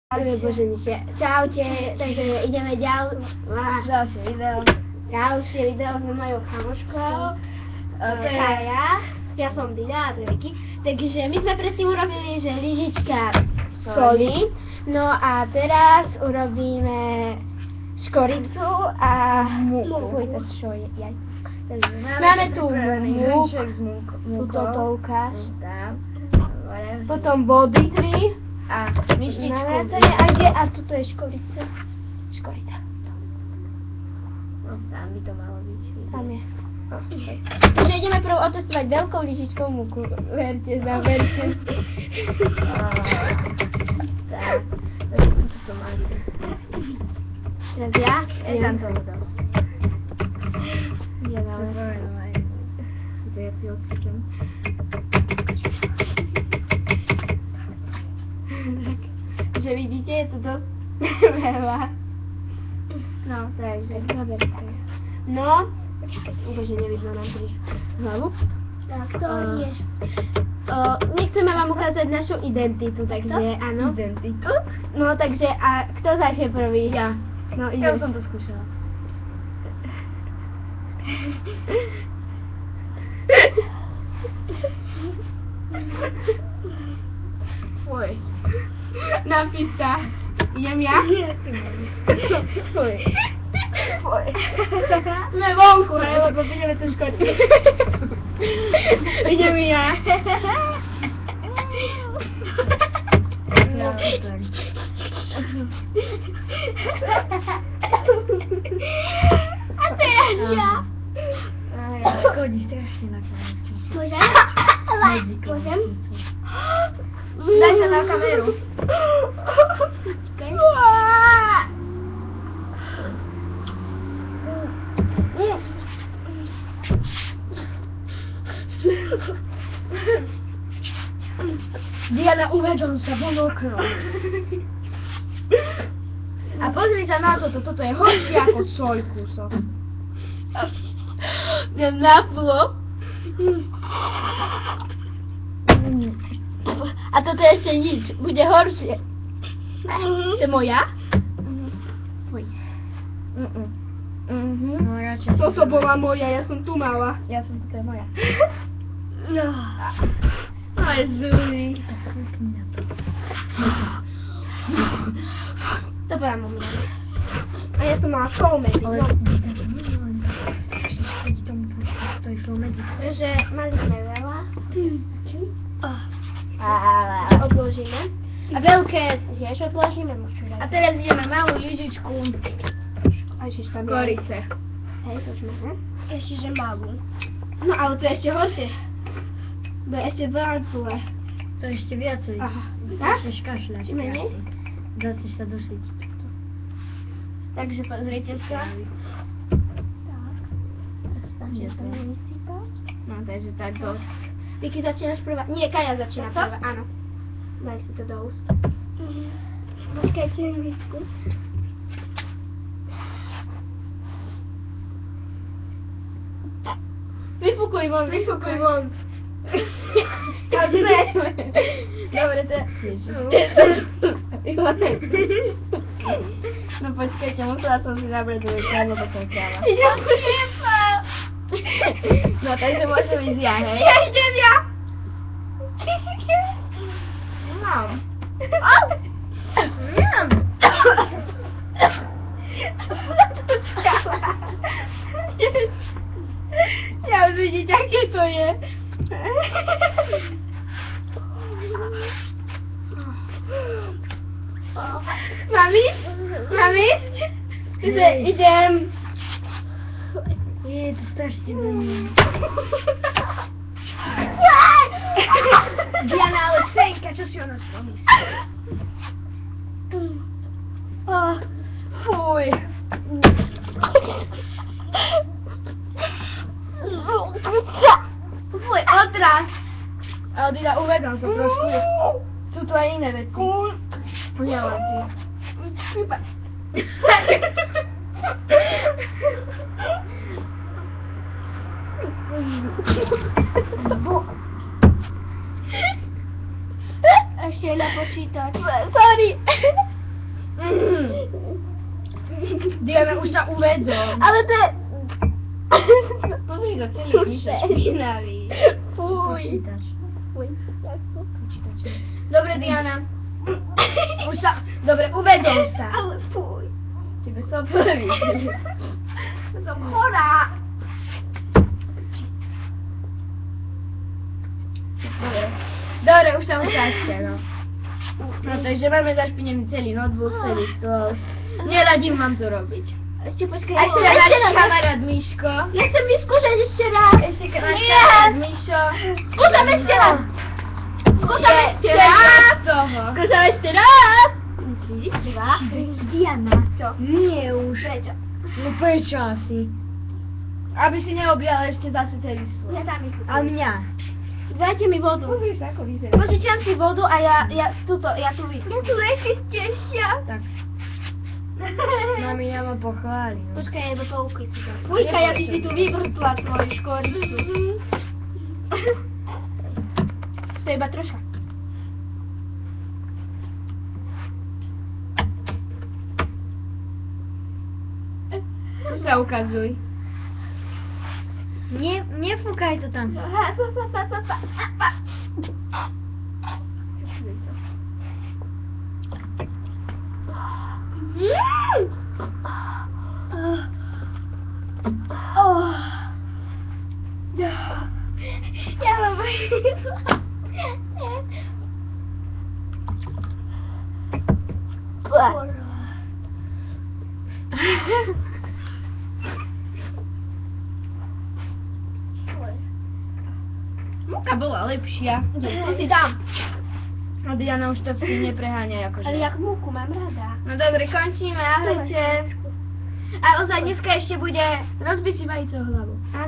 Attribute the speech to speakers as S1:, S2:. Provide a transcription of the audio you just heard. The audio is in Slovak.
S1: Bože, čaute, takže ideme ďalšie video s mojou kamoškou, to je ja som Dida a to je Vicky. Takže my sme predtým urobili, že lyžička soli, no a teraz urobíme škoricu a múku. Čo je? Máme tu múku, toto ukáž, potom body 3 a myštičku. A toto je škorica. No, tam by to malo byť. Tam je. Takže ideme prv otestovať veľkou lyžičkou múku. Verte. Tak, takže čo to máte? Teraz ja? Tam toho dosť. Ja dávam. To ja si odsypem. Takže vidíte, je to dosť veľa. No, takže zoberte. No, bože, nevidno nám príš hlavu. Tak to je. Nechceme vám ukázať našu identitu, takže áno. Identitu? No, takže a kto začne prvý? Ja. No, ja už som to skúšala. Oj. Napísa. Idem ja? Fuj. Sme vonku, hej, lebo budeme tu škodiť. Idem ja. No. A teraz ja.
S2: Škodí strašne na kameru.
S1: Môžem? Môžem?
S2: Daj sa na kameru.
S1: Počkaj.
S2: Diana, uvedom sa von okno. A pozri sa na toto, toto je horšie ako soľ kúsok.
S1: Mňa naplo. A toto je ešte nič, bude horšie. To je moja? Fuj.
S2: No,
S1: Toto bola moja, ja som tu mala.
S2: Ja som toto je moja.
S1: No. Ale zúri. To bola moja. A ja som mala soulmate.
S2: Ale to je soulmate.
S1: Takže mali sme veľa. Odložíme. A veľké tiež odložíme.
S2: A teraz ideme malú lyžičku škorice.
S1: Hej, to už máme. Ešte, že malú. No, ale to je ešte horšie. Bude ešte veľa zle.
S2: To je ešte viacej.
S1: Aha.
S2: Začneš kašľať.
S1: Menej?
S2: Začneš sa dusiť.
S1: Takže pozrite sa. Tak. No, takže tak dosť. Vicky, začínaš prvá? Nie, Kaja začína prvá, áno. Daj si to do úst. Počkajte Vicku. Vyfúkuj von.
S2: Dobre, to je...
S1: No počkajte, musela som si nabrať do večera, lebo som chciała. No takže môžem ísť ja, hej?
S2: Ja idem ja!
S1: Mám. Ja už vidíte, aké to je. Mám ísť? Že idem.
S2: Je to strašne veľmi. Diana, ale Senka, čo si o nás pomyslí?
S1: Fuj. Fuj, odraz.
S2: Ale Dida, uvedom sa trošku. Sú tu aj iné veci.
S1: Ujela ti. Ešte na počítač.
S2: Sorry. Diana, už sa uvedol.
S1: Ale to je...
S2: Pozri sa, celý
S1: Suše.
S2: myša špinavý.
S1: Fuj.
S2: Počítač.
S1: Fuj, takto.
S2: Počítač. Dobre, Diana. Už sa... Dobre, uvedol sa.
S1: Ale fuj.
S2: Tebe sa prví.
S1: Som chorá.
S2: Dobre, už sa ukážte, no. No, takže máme zašpinený celý notebook, celý stôl. Neradím vám to robiť.
S1: Ešte počkaj.
S2: A ešte náš kamarát Miško.
S1: Ja chcem vyskúšať ešte raz.
S2: Ešte náš
S1: Nie.
S2: kamarát Mišo.
S1: Skúšam ešte raz. Skúšam
S2: Je-
S1: ešte
S2: je
S1: raz.
S2: toho.
S1: Skúšam ešte raz. 3, 2, Diana. Čo?
S2: Nie už.
S1: Prečo?
S2: No prečo asi? Aby si neobliala ešte zase celý stôl.
S1: Nedám ich.
S2: A mňa?
S1: Dajte mi vodu.
S2: Pozri sa, ako vyzerá.
S1: Požičiam si vodu a ja tu vypím. Ja tu najčistejšia.
S2: Tak. Mami, ja ma pochválim.
S1: Počkaj, ja iba pouky si to. Fujka, ja si tu vyvrtla tvoju škoricu. To je iba troška.
S2: Tu sa ukazuj. Nefúkaj to tam.
S1: Ja mám
S2: Múka bola lepšia.
S1: Tu si dám.
S2: A Diana už to s tým nepreháňa akože.
S1: Ale jak múku mám rada.
S2: No dobre, končíme, ahojte. A ozaj dneska ešte bude rozbiť si vajíčo hlavu.
S1: Áno.